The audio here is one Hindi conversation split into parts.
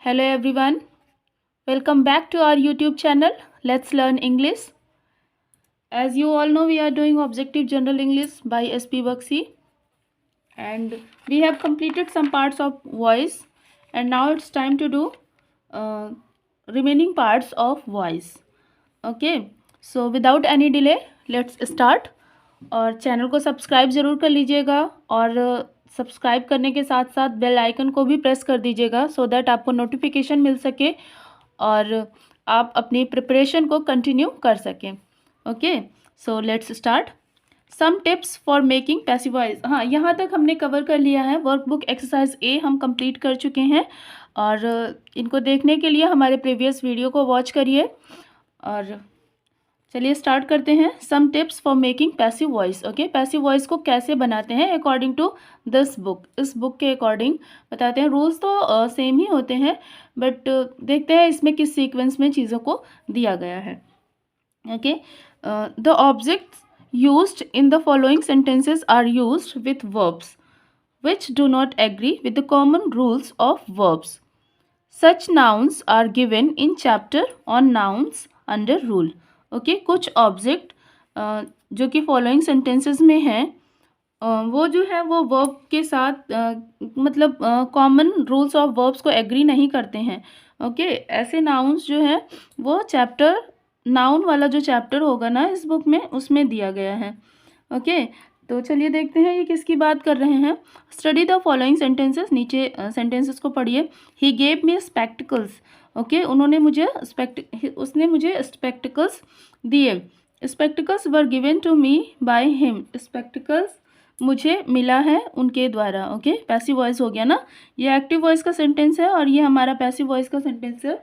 Hello everyone, welcome back to our YouTube channel. Let's learn English. As you all know, we are doing Objective General English by SP Baxi, and we have completed some parts of voice, and now it's time to do uh, remaining parts of voice. Okay, so without any delay, let's start. और चैनल को सब्सक्राइब ज़रूर कर लीजिएगा और सब्सक्राइब करने के साथ साथ बेल आइकन को भी प्रेस कर दीजिएगा सो दैट आपको नोटिफिकेशन मिल सके और आप अपनी प्रिपरेशन को कंटिन्यू कर सकें. Okay, so let's start. Some tips for making passive voice. हाँ, यहाँ तक हमने कवर कर लिया है. वर्कबुक एक्सरसाइज ए हम कंप्लीट कर चुके हैं और इनको देखने के लिए हमारे प्रीवियस वीडियो को वॉच करिए. और चलिए स्टार्ट करते हैं. Some tips for making passive voice. Okay, passive voice को कैसे बनाते हैं अकॉर्डिंग टू दिस बुक. इस बुक के अकॉर्डिंग बताते हैं. रूल्स तो सेम ही होते हैं बट देखते हैं इसमें किस सीक्वेंस में चीज़ों को दिया गया है. Okay, the objects used in the following sentences are used with verbs which do not agree with the common rules of verbs. Such nouns are given in chapter on nouns under rule. Okay, कुछ ऑब्जेक्ट जो कि फॉलोइंग सेंटेंसेस में हैं वो जो है वो वर्ब के साथ मतलब कॉमन रूल्स ऑफ वर्ब्स को एग्री नहीं करते हैं. ओके, ऐसे नाउन्स जो है वो चैप्टर नाउन वाला जो चैप्टर होगा ना इस बुक में उसमें दिया गया है. ओके, तो चलिए देखते हैं ये किसकी बात कर रहे हैं. Study the following sentences. नीचे सेंटेंसेस को पढ़िए. He gave me spectacles. Okay, उसने मुझे स्पेक्टिकल्स दिए. Spectacles were given to me by him. Spectacles मुझे मिला है उनके द्वारा. ओके, पैसिव वॉइस हो गया ना. ये एक्टिव वॉइस का सेंटेंस है और ये हमारा पैसिव वॉइस का सेंटेंस है.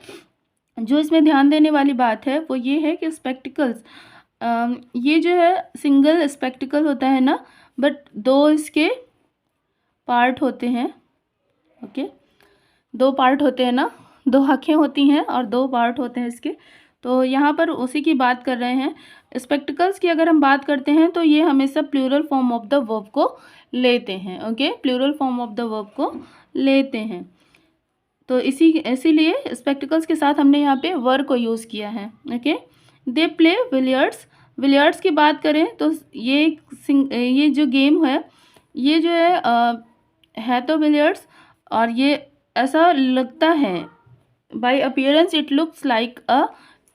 जो इसमें ध्यान देने वाली बात है वो ये है कि स्पेक्टिकल्स ये जो है सिंगल स्पेक्टिकल होता है ना बट दो इसके पार्ट होते हैं. ओके, दो पार्ट होते हैं ना, दो आँखें होती हैं और दो पार्ट होते हैं इसके. तो यहाँ पर उसी की बात कर रहे हैं. स्पेक्टिकल्स की अगर हम बात करते हैं तो ये हमेशा plural form of the verb को लेते हैं. Okay, plural form of the verb को लेते हैं. तो इसीलिए स्पेक्टिकल्स के साथ हमने यहाँ पे वर को यूज़ किया है. Okay, they play billiards. Billiards की बात करें तो ये जो गेम है ये जो है तो बिलियर्ड्स और ये ऐसा लगता है by appearance it looks like a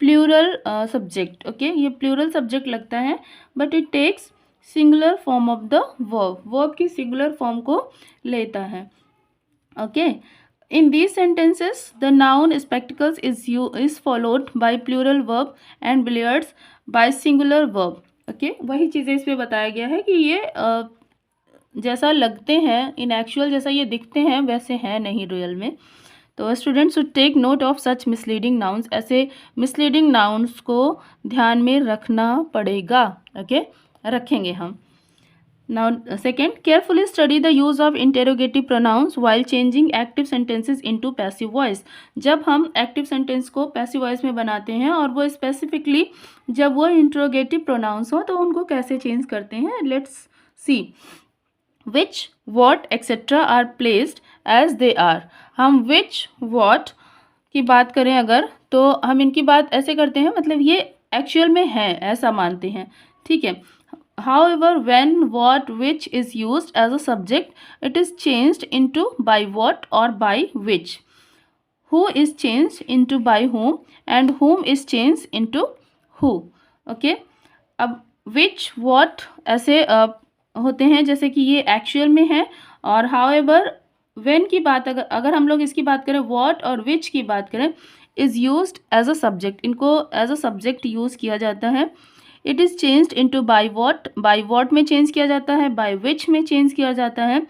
plural subject. Okay, ये प्लूरल सब्जेक्ट लगता है but it takes singular form of the verb. Verb की सिंगुलर फॉर्म को लेता है. Okay, in these sentences the noun spectacles is followed by plural verb and billiards by singular verb. okay, वही चीज़ें इस पे बताया गया है कि ये जैसा लगते हैं इन एक्चुअल जैसा ये दिखते हैं वैसे हैं नहीं रियल में. तो students should take note of such misleading nouns. ऐसे मिसलीडिंग नाउन्स को ध्यान में रखना पड़ेगा. ओके, रखेंगे हम. Now second, carefully study the use of interrogative pronouns while changing active sentences into passive voice. जब हम active sentence को passive voice में बनाते हैं और वो specifically जब वो interrogative pronouns हो तो उनको कैसे change करते हैं. Let's see. Which, what, etc. are placed as they are. हम which, what की बात करें अगर तो हम इनकी बात ऐसे करते हैं मतलब ये एक्चुअल में है ऐसा मानते हैं. ठीक है. However, when, what, which is used as a subject, it is changed into by what or by which. Who is changed into by whom and whom is changed into who. Okay, अब which, what ऐसे होते हैं जैसे कि ये एक्चुअल में है. और however, when की बात अगर हम लोग इसकी बात करें what और which की बात करें is used as a subject. इनको as a subject यूज़ किया जाता है. It is changed into by what में चेंज किया जाता है, बाई विच में चेंज किया जाता है.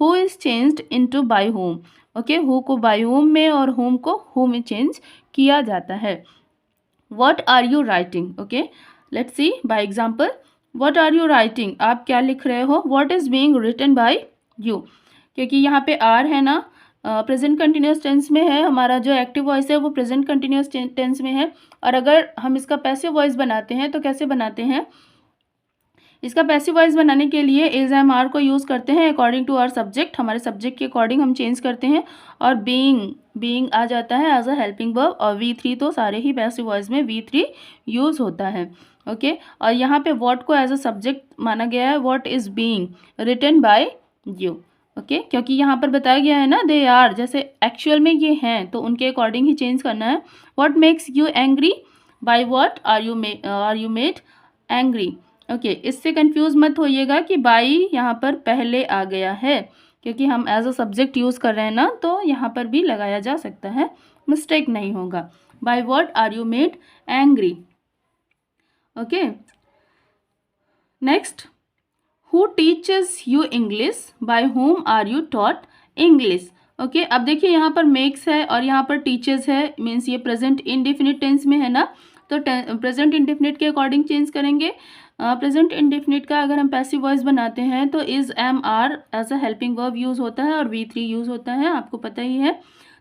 Who is changed into by home. Okay, who co by home में और होम को हु में चेंज किया जाता है. What are you writing. Okay, let's see by example. What are you writing, आप क्या लिख रहे हो. What is being written by you. क्योंकि यहाँ पे आर है ना, प्रेजेंट कंटिन्यूस टेंस में है. हमारा जो एक्टिव वॉइस है वो प्रेजेंट कंटिन्यूस टेंस में है. और अगर हम इसका पैसिव वॉइस बनाते हैं तो कैसे बनाते हैं इसका पैसिव वॉइस बनाने के लिए इज एम आर को यूज़ करते हैं अकॉर्डिंग टू आवर सब्जेक्ट, हमारे सब्जेक्ट के अकॉर्डिंग हम चेंज करते हैं। और बीइंग आ जाता है एज अ हेल्पिंग वर्ब, और V3 तो सारे ही पैसिव वॉइस में V3 यूज़ होता है। ओके और यहाँ पे व्हाट को एज अ सब्जेक्ट माना गया है, what is being written by you. Okay क्योंकि यहाँ पर बताया गया है ना दे आर, जैसे एक्चुअल में ये हैं तो उनके अकॉर्डिंग ही चेंज करना है। What makes you angry, by what are you made angry. Okay इससे कंफ्यूज मत होइएगा कि बाई यहाँ पर पहले आ गया है, क्योंकि हम एज अ सब्जेक्ट यूज़ कर रहे हैं ना, तो यहाँ पर भी लगाया जा सकता है, मिस्टेक नहीं होगा। By what are you made angry. Okay next, who teaches you English, by whom are you taught English. Okay अब देखिए यहाँ पर मेक्स है और यहाँ पर टीचर्स है, मीन्स ये प्रेजेंट इंडेफिनिट टेंस में है ना, तो प्रेजेंट इंडेफिनिट के अकॉर्डिंग चेंज करेंगे। प्रेजेंट इंडेफिनिट का अगर हम पैसिव वॉइस बनाते हैं तो is am are as a helping verb use होता है और V3 यूज़ होता है, आपको पता ही है।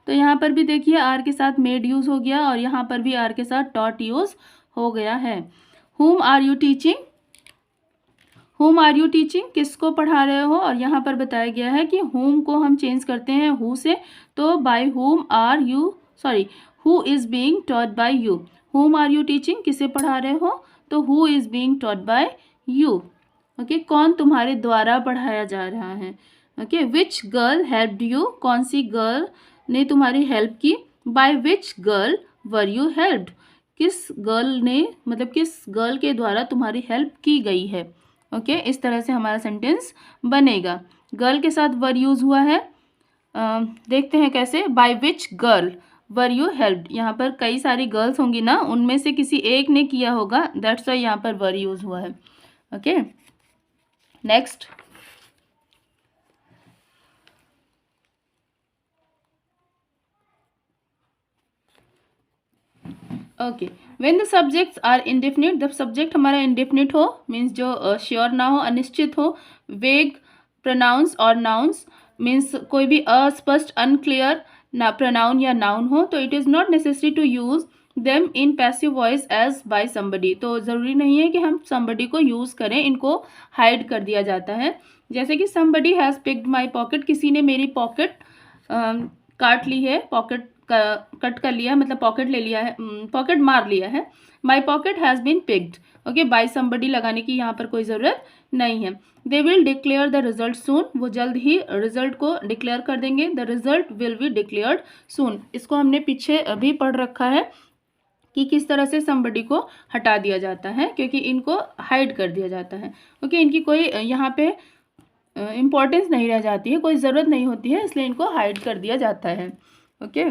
तो यहाँ पर भी देखिए आर के साथ मेड यूज़ हो गया और यहाँ पर भी आर के साथ टॉट यूज़ हो गया है। whom are you teaching, whom are you teaching, किसको पढ़ा रहे हो, और यहाँ पर बताया गया है कि whom को हम चेंज करते हैं who से, तो by whom are you who is being taught by you। whom are you teaching, किसे पढ़ा रहे हो, तो who is being taught by you। Okay कौन तुम्हारे द्वारा पढ़ाया जा रहा है। Okay which girl helped you, कौन सी गर्ल ने तुम्हारी हेल्प की। by which girl were you helped, किस गर्ल ने, मतलब किस गर्ल के द्वारा तुम्हारी हेल्प की गई है। ओके इस तरह से हमारा सेंटेंस बनेगा। गर्ल के साथ वर यूज़ हुआ है, देखते हैं कैसे। By which girl were you helped, यहाँ पर कई सारी गर्ल्स होंगी ना, उनमें से किसी एक ने किया होगा, दैट्स वाई यहाँ पर वर यूज़ हुआ है। Okay next, okay when the subjects are indefinite, जब सब्जेक्ट हमारा इंडेफिनिट हो, मीन्स जो श्योर ना हो, अनिश्चित हो। वेग प्रोनाउंस और नाउन्स, मीन्स कोई भी अस्पष्ट अनक्लियर ना प्रोनाउन या नाउन हो, तो it is not necessary to use them in passive voice as by somebody, तो ज़रूरी नहीं है कि हम समबडी को यूज़ करें, इनको हाइड कर दिया जाता है। जैसे कि somebody has picked my pocket, किसी ने मेरी पॉकेट काट ली है, पॉकेट कट कर लिया है, मतलब पॉकेट ले लिया है, पॉकेट मार लिया है। My pocket has been picked. Okay by somebody लगाने की यहाँ पर कोई ज़रूरत नहीं है। They will declare the result soon, वो जल्द ही रिजल्ट को डिक्लेयर कर देंगे। The result will be declared soon, इसको हमने पीछे अभी पढ़ रखा है कि किस तरह से समबडी को हटा दिया जाता है, क्योंकि इनको हाइड कर दिया जाता है। ओके इनकी कोई यहाँ पे इम्पोर्टेंस नहीं रह जाती है, कोई ज़रूरत नहीं होती है, इसलिए इनको हाइड कर दिया जाता है। Okay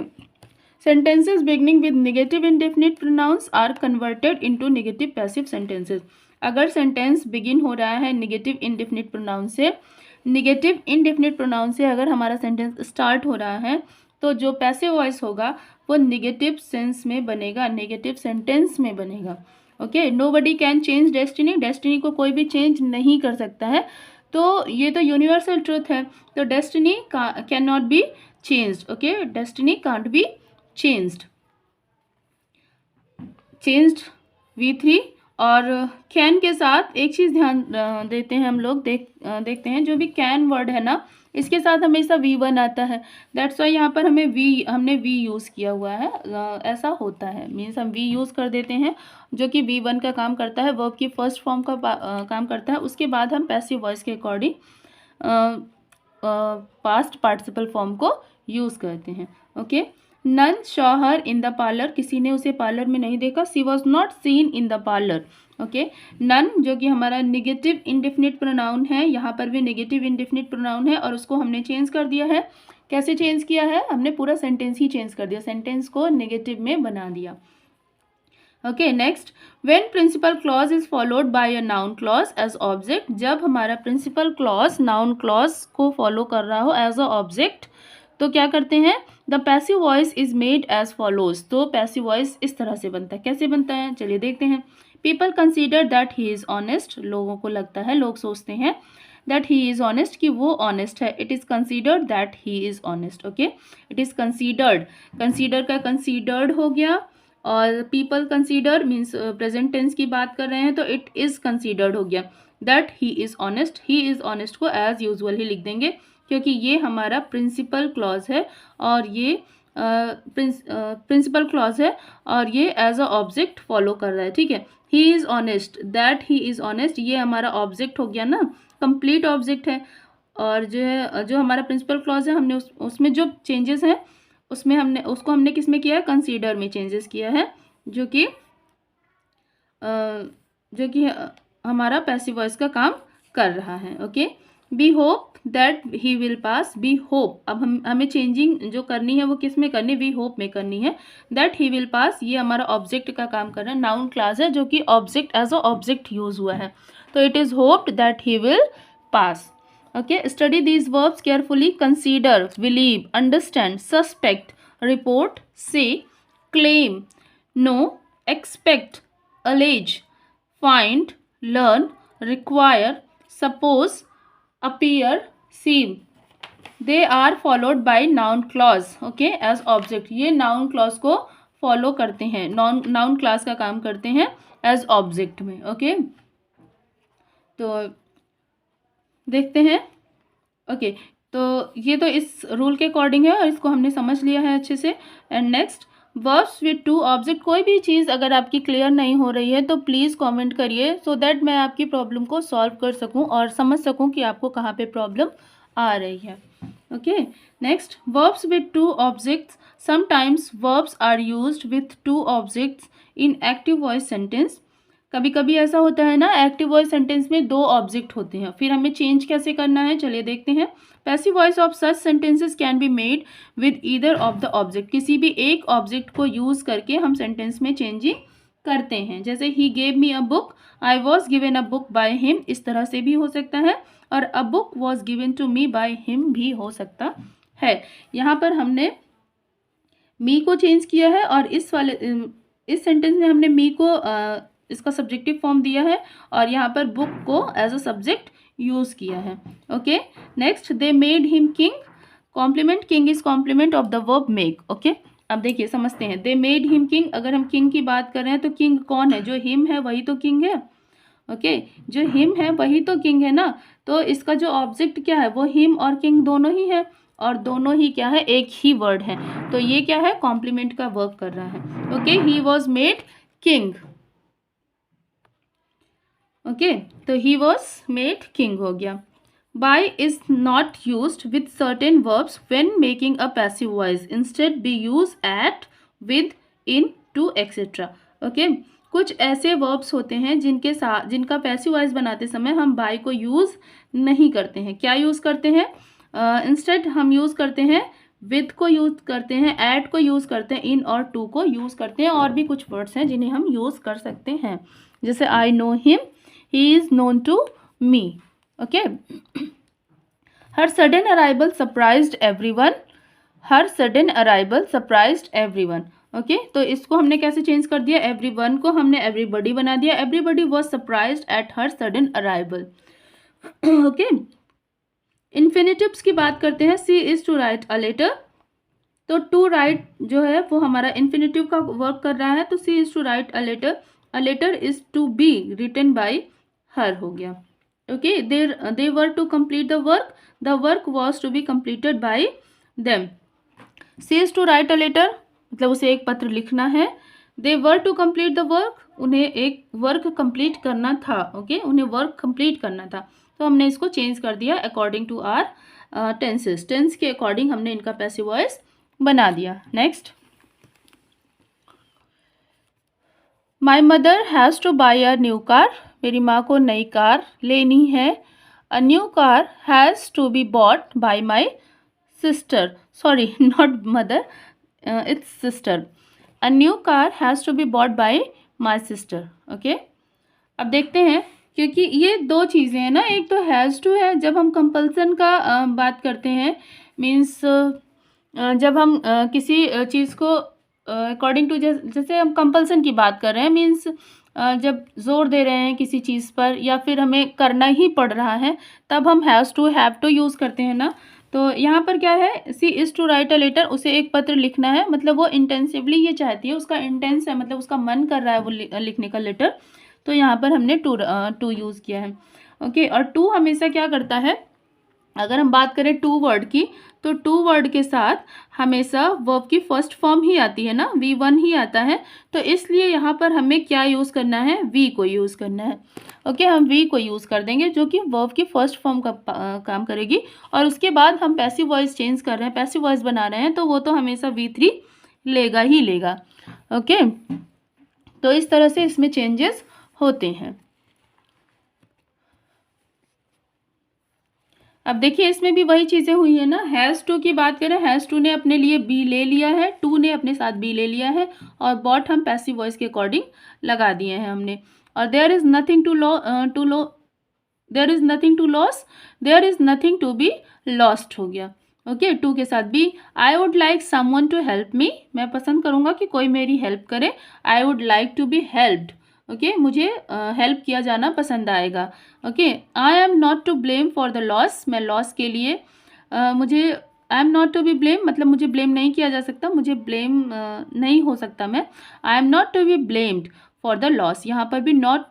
sentences beginning with negative indefinite pronouns are converted into negative passive sentences। अगर सेंटेंस बिगिन हो रहा है नेगेटिव इंडेफिनिट प्रोनाउन से, नेगेटिव इंडेफिनिट प्रोनाउन से अगर हमारा सेंटेंस स्टार्ट हो रहा है, तो जो पैसिव वॉइस होगा वो नेगेटिव सेंस में बनेगा, नेगेटिव सेंटेंस में बनेगा। Okay nobody can change destiny, destiny को कोई भी चेंज नहीं कर सकता है, तो ये तो यूनिवर्सल ट्रूथ है, तो destiny can not be changed. Okay destiny can't be changed V3। और कैन के साथ एक चीज़ ध्यान देते हैं हम लोग, देखते हैं जो भी कैन वर्ड है ना, इसके साथ हमेशा V1 आता है, दैट्स वाई यहाँ पर हमने V यूज़ किया हुआ है। ऐसा होता है, मीन्स हम V यूज़ कर देते हैं जो कि V1 का काम करता है, वर्ब की फर्स्ट फॉर्म का काम करता है, उसके बाद हम पैसिव वॉइस के अकॉर्डिंग पास्ट पार्टिसिपल फॉर्म को यूज़ करते हैं। Okay none saw her in the parlour, किसी ने उसे पार्लर में नहीं देखा। She was not seen in the parlour. Okay none जो कि हमारा निगेटिव इंडेफिनिट प्रोनाउन है, यहाँ पर भी निगेटिव इंडेफिनिट प्रोनाउन है और उसको हमने चेंज कर दिया है। कैसे चेंज किया है, हमने पूरा सेंटेंस ही चेंज कर दिया, सेंटेंस को नेगेटिव में बना दिया। Okay next, when principal clause is followed by a noun clause as object, जब हमारा प्रिंसिपल क्लॉज नाउन क्लॉज को फॉलो कर रहा हो एज अ ऑब्जेक्ट, तो क्या करते हैं, the passive voice is made as follows, तो पैसिव वॉइस इस तरह से बनता है। कैसे बनता है चलिए देखते हैं। People consider that he is honest, लोगों को लगता है, लोग सोचते हैं दैट ही इज़ ऑनेस्ट, कि वो ऑनेस्ट है। It is considered that he is honest. Okay it is considered, consider का कंसीडर्ड हो गया, और people consider means present tense की बात कर रहे हैं तो इट इज़ कंसीडर्ड हो गया। That he is honest, he is honest को एज यूजुअल ही लिख देंगे क्योंकि ये हमारा प्रिंसिपल क्लॉज है और ये प्रिंसिपल क्लॉज है और ये एज अ ऑब्जेक्ट फॉलो कर रहा है, ठीक है। ही is honest, that he is honest, ये हमारा ऑब्जेक्ट हो गया ना, कंप्लीट ऑब्जेक्ट है। और जो है, जो हमारा प्रिंसिपल क्लॉज है, हमने उसमें जो चेंजेस हैं उसमें हमने किस में किया है, कंसीडर में चेंजेस किया है, जो कि हमारा पैसिव वॉइस का काम कर रहा है। Okay, we hope that he will pass, we hope, अब हमें चेंजिंग जो करनी है वो किस में करनी है, वी होप में करनी है। दैट ही विल पास, ये हमारा ऑब्जेक्ट का काम कर रहा है, नाउन क्लास है जो कि object as a object use हुआ है, तो it is hoped that he will pass. Okay, study these verbs carefully, consider, believe, understand, suspect, report, say, claim, know, expect, allege, find, learn, require, suppose, appear, seem. They are followed by noun clause, okay, as object. ये noun clause को follow करते हैं, noun class का काम करते हैं as object में, okay. तो देखते हैं, ओके, तो ये तो इस रूल के अकॉर्डिंग है और इसको हमने समझ लिया है अच्छे से। And next, verbs with to object, कोई भी चीज़ अगर आपकी क्लियर नहीं हो रही है तो प्लीज़ कमेंट करिए सो दैट मैं आपकी प्रॉब्लम को सॉल्व कर सकूं और समझ सकूं कि आपको कहाँ पे प्रॉब्लम आ रही है। Okay, next, verbs with two objects, sometimes verbs are used with two objects in active voice sentence. कभी कभी ऐसा होता है ना, एक्टिव वॉइस सेंटेंस में दो ऑब्जेक्ट होते हैं, फिर हमें चेंज कैसे करना है, चलिए देखते हैं। Passive voice of such sentences can be made with either of the object, किसी भी एक ऑब्जेक्ट को यूज करके हम सेंटेंस में चेंजिंग करते हैं। जैसे he gave me a book, I was given a book by him, इस तरह से भी हो सकता है, और a book was given to me by him भी हो सकता है। यहाँ पर हमने मी को चेंज किया है और इस सेंटेंस में हमने मी को इसका सब्जेक्टिव फॉर्म दिया है और यहाँ पर बुक को एज अ सब्जेक्ट यूज किया है। Okay, next, they made him king, complement, king is complement of the verb make. Okay, अब देखिए समझते हैं, दे मेड हिम किंग, अगर हम किंग की बात कर रहे हैं तो किंग कौन है, जो हिम है वही तो किंग है। ओके, जो हिम है वही तो किंग है ना, तो इसका जो ऑब्जेक्ट क्या है, वो हिम और किंग दोनों ही है और दोनों ही क्या है, एक ही वर्ड है, तो ये क्या है, कॉम्प्लीमेंट का वर्क कर रहा है। Okay, he was made king. Okay, तो ही वॉज मेड किंग हो गया। By is not used with certain verbs when making a passive voice, instead we use at, with, in, to, etcetera. Okay, कुछ ऐसे वर्ब्स होते हैं जिनका पैसिव वॉइस बनाते समय हम बाय को यूज़ नहीं करते हैं। क्या यूज़ करते हैं, इंस्टेड हम यूज़ करते हैं विद को यूज़ करते हैं, एट को यूज़ करते हैं, इन और टू को यूज़ करते हैं, और भी कुछ वर्ड्स हैं जिन्हें हम यूज़ कर सकते हैं, जैसे I know him, he is known to me. Okay, her sudden arrival surprised everyone, her sudden arrival surprised everyone. Okay, तो इसको हमने कैसे चेंज कर दिया, everyone को हमने everybody बना दिया, everybody was surprised at her sudden arrival. Okay, infinitives की बात करते हैं, she is to write a letter, तो टू राइट जो है वो हमारा इन्फिनेटिव का वर्क कर रहा है, तो she is to write a letter is to be written by her हो गया। Okay, they were to complete the work was to be completed by them. She is to write a letter, मतलब उसे एक पत्र लिखना है। They were to complete the work, उन्हें एक वर्क कंप्लीट करना था। ओके, उन्हें वर्क कंप्लीट करना था, तो हमने इसको चेंज कर दिया according to our tenses, tense के अकॉर्डिंग हमने इनका पैसिव वॉइस बना दिया। Next, my mother has to buy a new car, मेरी माँ को नई कार लेनी है। A new car has to be bought by my sister, sorry not mother, it's sister. A new car has to be bought by my sister. Okay, अब देखते हैं, क्योंकि ये दो चीज़ें हैं ना, एक तो हैज़ टू है, जब हम कंपल्सन का बात करते हैं, मीन्स जब हम किसी चीज़ को अकॉर्डिंग टू, जैसे हम कंपल्सन की बात कर रहे हैं, मीन्स जब जोर दे रहे हैं किसी चीज़ पर या फिर हमें करना ही पड़ रहा है, तब हम has to, have to use करते हैं ना। तो यहाँ पर क्या है, she is to write a letter, उसे एक पत्र लिखना है, मतलब वो इंटेंसिवली ये चाहती है, उसका इंटेंस है, मतलब उसका मन कर रहा है वो लिखने का लेटर, तो यहाँ पर हमने टू यूज़ किया है। ओके। और टू हमेशा क्या करता है, अगर हम बात करें टू वर्ड की, तो टू वर्ड के साथ हमेशा वर्ब की फर्स्ट फॉर्म ही आती है ना, V1 ही आता है। तो इसलिए यहाँ पर हमें क्या यूज़ करना है, वी को यूज़ करना है। ओके, हम वी को यूज़ कर देंगे जो कि वर्ब की फर्स्ट फॉर्म का काम करेगी। और उसके बाद हम पैसिव वॉइस चेंज कर रहे हैं, पैसिव वॉइस बना रहे हैं, तो वो तो हमेशा V3 लेगा ही लेगा। ओके, तो इस तरह से इसमें चेंजेस होते हैं। अब देखिए इसमें भी वही चीज़ें हुई है ना। हैज़ टू की बात करें, हैज़ टू ने अपने लिए बी ले लिया है, टू ने अपने साथ बी ले लिया है, और बॉट हम पैसिव वॉइस के अकॉर्डिंग लगा दिए हैं हमने। और there is nothing to there is nothing to lose, there is nothing to be lost हो गया। ओके, टू के साथ be. I would like someone to help me, मैं पसंद करूँगा कि कोई मेरी हेल्प करे। I would like to be helped, okay, मुझे हेल्प किया जाना पसंद आएगा। Okay, I am not to blame for the loss, मैं लॉस के लिए मुझे, I am not to be blame मतलब मुझे ब्लेम नहीं किया जा सकता, मुझे ब्लेम नहीं हो सकता मैं। I am not to be blamed for the loss, यहाँ पर भी नॉट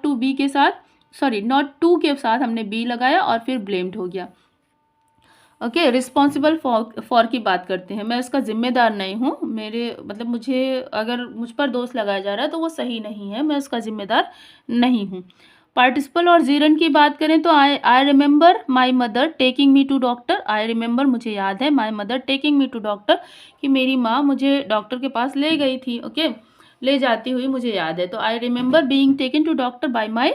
टू बी के साथ, सॉरी नॉट टू के साथ हमने बी लगाया और फिर ब्लेम्ड हो गया। ओके, रिस्पॉन्सिबल फॉर की बात करते हैं। मैं इसका जिम्मेदार नहीं हूँ, मेरे मतलब मुझे अगर मुझ पर दोष लगाया जा रहा है तो वो सही नहीं है, मैं उसका जिम्मेदार नहीं हूँ। पार्टिसिपल और जीरन की बात करें तो I remember my mother taking me to doctor, I remember मुझे याद है, my mother taking me to doctor कि मेरी माँ मुझे डॉक्टर के पास ले गई थी। ओके, ले जाती हुई मुझे याद है। तो I remember being taken to doctor by my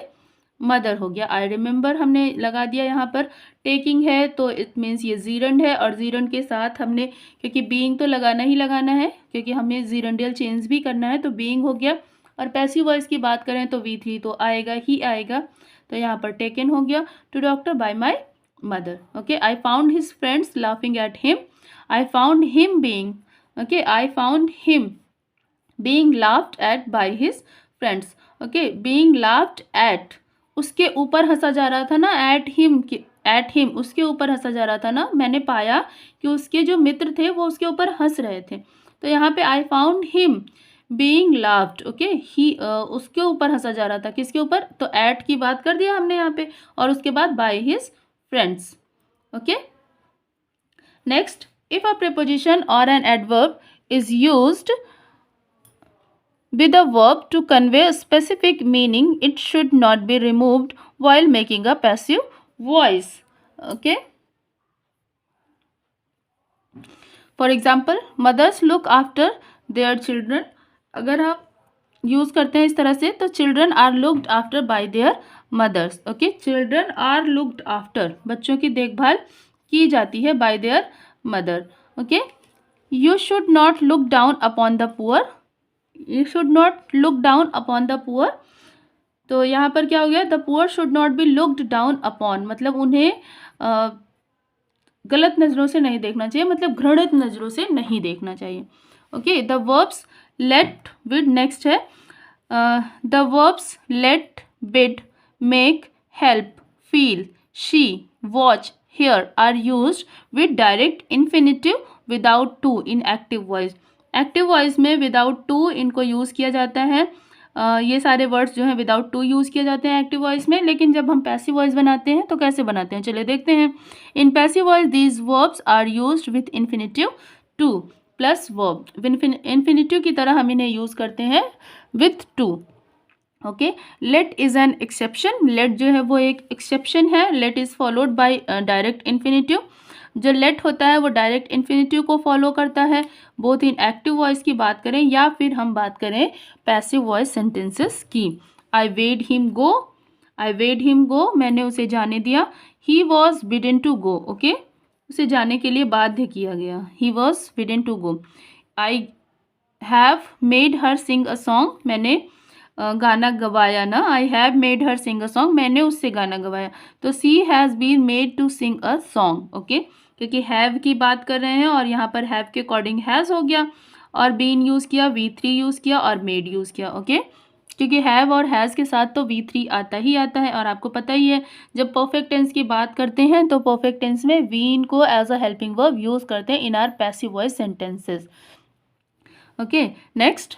mother हो गया। आई रिमेंबर हमने लगा दिया यहाँ पर। टेकिंग है तो इट मीन्स ये जीरंड है, और जीरंड के साथ हमने, क्योंकि बीइंग तो लगाना ही लगाना है क्योंकि हमें जीरंडियल चेंज भी करना है, तो बीइंग हो गया। और पैसिव वॉइस की बात करें तो V3 तो आएगा ही आएगा, तो यहाँ पर टेकन हो गया to doctor by my mother. Okay, I found his friends laughing at him, I found him being, okay, I found him being laughed at by his friends. Okay, being laughed at, उसके ऊपर हंसा जा रहा था ना, एट हिम उसके ऊपर हंसा जा रहा था ना, मैंने पाया कि उसके जो मित्र थे वो उसके ऊपर हंस रहे थे। तो यहाँ पे I found him being laughed, okay, ही उसके ऊपर हंसा जा रहा था, किसके ऊपर, तो एट की बात कर दिया हमने यहाँ पे, और उसके बाद by his friends. Okay, next, if a preposition or an adverb is used with a verb to convey a specific meaning, it should not be removed while making a passive voice. Okay. For example, mothers look after their children. अगर आप यूज़ करते हैं इस तरह से, तो children are looked after by their mothers. Okay, children are looked after, बच्चों की देखभाल की जाती है by their mother. Okay, you should not look down upon the poor. You should not look down upon the poor. तो यहाँ पर क्या हो गया, the poor should not be looked down upon, मतलब उन्हें गलत नज़रों से नहीं देखना चाहिए, मतलब घृणित नज़रों से नहीं देखना चाहिए। Okay, the verbs let with, next है the verbs let, bid, make, help, feel, see, watch, hear are used with direct infinitive without to in active voice. Active voice में विदाउट टू इनको यूज़ किया जाता है। ये सारे वर्ड्स जो हैं विदाउट टू यूज़ किए जाते हैं एक्टिव वॉइस में, लेकिन जब हम पैसिव वॉइस बनाते हैं तो कैसे बनाते हैं, चलिए देखते हैं। In passive voice these verbs are used with infinitive to plus verb. Infinitive की तरह हम इन्हें यूज़ करते हैं with to. Okay, let is an exception, let जो है वो एक एक्सेप्शन है। Let is followed by direct infinitive, जो लेट होता है वो डायरेक्ट इन्फिनिटिव को फॉलो करता है, बोथ इन एक्टिव वॉइस की बात करें या फिर हम बात करें पैसिव वॉइस सेंटेंसेस की। आई वेड हिम गो, आई वेड हिम गो, मैंने उसे जाने दिया। He was bidden to go, okay, उसे जाने के लिए बाध्य किया गया। He was bidden to go. I have made her sing a song, मैंने गाना गवाया ना, I have made her sing a song, मैंने उससे गाना गवाया। तो she has been made to sing a song, okay, क्योंकि हैव की बात कर रहे हैं और यहाँ पर हैव के अकॉर्डिंग हैज़ हो गया, और बीन यूज़ किया, V3 यूज़ किया और मेड यूज़ किया। ओके, क्योंकि हैव और हैज़ के साथ तो V3 आता ही आता है, और आपको पता ही है जब परफेक्ट टेंस की बात करते हैं तो परफेक्ट टेंस में बीन को as a helping verb use करते हैं in our passive voice sentences. Okay, next,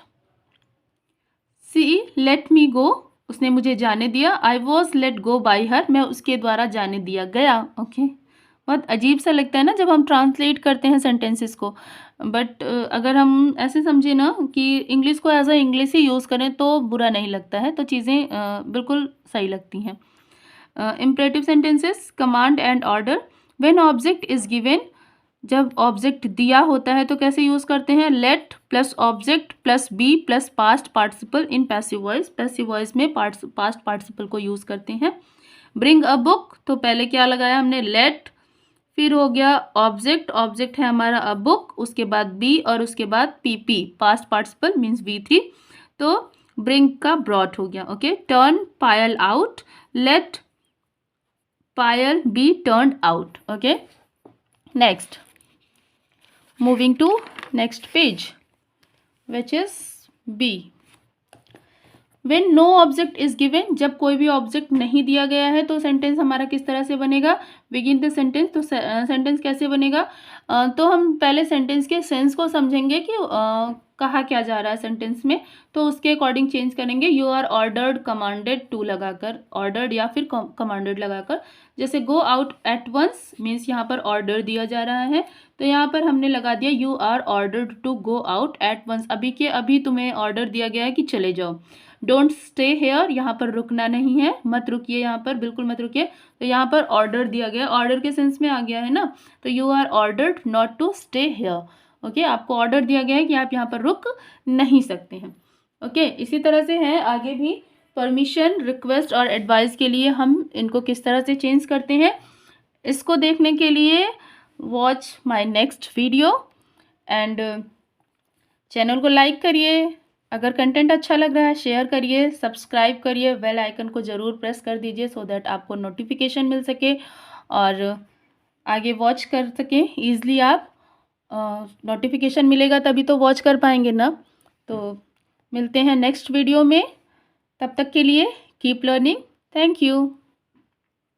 she let me go, उसने मुझे जाने दिया। I was let go by her, मैं उसके द्वारा जाने दिया गया। ओके, बहुत अजीब सा लगता है ना जब हम ट्रांसलेट करते हैं सेंटेंसेस को, बट अगर हम ऐसे समझे ना कि इंग्लिश को एज अ इंग्लिश ही यूज़ करें तो बुरा नहीं लगता है, तो चीज़ें बिल्कुल सही लगती हैं। Imperative sentences, command and order. When object is given, जब ऑब्जेक्ट दिया होता है तो कैसे यूज़ करते हैं? Let plus object plus be plus past participle in passive voice. Passive voice में पास्ट पार्टिसिपल को यूज़ करते हैं। ब्रिंग अ बुक, तो पहले क्या लगाया हमने? लेट, फिर हो गया ऑब्जेक्ट, ऑब्जेक्ट है हमारा अ बुक, उसके बाद बी और उसके बाद P, past participle means V3, तो ब्रिंग का ब्रॉट हो गया। Okay, turn Payal out, let Payal be turn out. Okay, next, moving to next page, which is B. When no object is given, जब कोई भी ऑब्जेक्ट नहीं दिया गया है तो सेंटेंस हमारा किस तरह से बनेगा? बिगिन द सेंटेंस, तो सेंटेंस कैसे बनेगा? तो हम पहले सेंटेंस के सेंस को समझेंगे कि कहा क्या जा रहा है सेंटेंस में, तो उसके अकॉर्डिंग चेंज करेंगे। You are ordered, commanded to लगाकर, ऑर्डर्ड या फिर कमांडेड लगाकर। जैसे go out at once means यहाँ पर ऑर्डर दिया जा रहा है, तो यहाँ पर हमने लगा दिया you are ordered to go out at once. अभी के अभी तुम्हें ऑर्डर दिया गया है कि चले जाओ। डोंट स्टे हेयर, यहाँ पर रुकना नहीं है, मत रुकिए, यहाँ पर बिल्कुल मत रुकिए, तो यहाँ पर ऑर्डर दिया गया, ऑर्डर के सेंस में आ गया है ना, तो you are ordered not to stay here. Okay, आपको ऑर्डर दिया गया है कि आप यहाँ पर रुक नहीं सकते हैं। ओके, इसी तरह से है आगे भी। परमिशन, रिक्वेस्ट और एडवाइस के लिए हम इनको किस तरह से चेंज करते हैं, इसको देखने के लिए watch my next video and channel को लाइक करिए। अगर कंटेंट अच्छा लग रहा है शेयर करिए, सब्सक्राइब करिए, बेल आइकन को ज़रूर प्रेस कर दीजिए सो दैट आपको नोटिफिकेशन मिल सके और आगे वॉच कर सकें ईज़िली आप। नोटिफिकेशन मिलेगा तभी तो वॉच कर पाएंगे ना। तो मिलते हैं नेक्स्ट वीडियो में, तब तक के लिए कीप लर्निंग। Thank you.